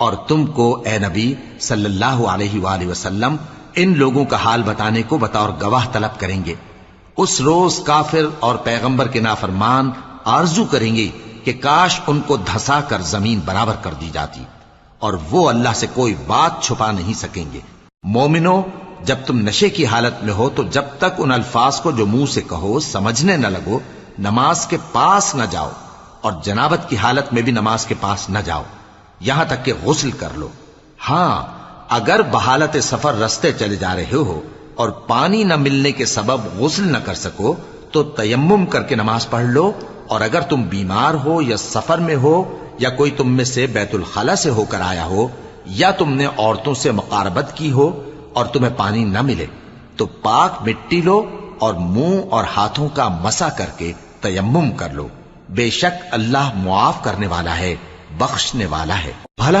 اور تم کو اے نبی صلی اللہ علیہ وآلہ وسلم ان لوگوں کا حال بتانے کو بطور گواہ طلب کریں گے۔ اس روز کافر اور پیغمبر کے نافرمان آرزو کریں گے کہ کاش ان کو دھسا کر زمین برابر کر دی جاتی، اور وہ اللہ سے کوئی بات چھپا نہیں سکیں گے۔ مومنو، جب تم نشے کی حالت میں ہو تو جب تک ان الفاظ کو جو منہ سے کہو سمجھنے نہ لگو نماز کے پاس نہ جاؤ، اور جنابت کی حالت میں بھی نماز کے پاس نہ جاؤ یہاں تک کہ غسل کر لو۔ ہاں، اگر بحالت سفر رستے چلے جا رہے ہو اور پانی نہ ملنے کے سبب غسل نہ کر سکو تو تیمم کر کے نماز پڑھ لو، اور اگر تم بیمار ہو یا سفر میں ہو یا کوئی تم میں سے بیت الخلا سے ہو کر آیا ہو یا تم نے عورتوں سے مقاربت کی ہو اور تمہیں پانی نہ ملے تو پاک مٹی لو اور منہ اور ہاتھوں کا مسح کر کے تیمم کر لو۔ بے شک اللہ معاف کرنے والا ہے، بخشنے والا ہے۔ بھلا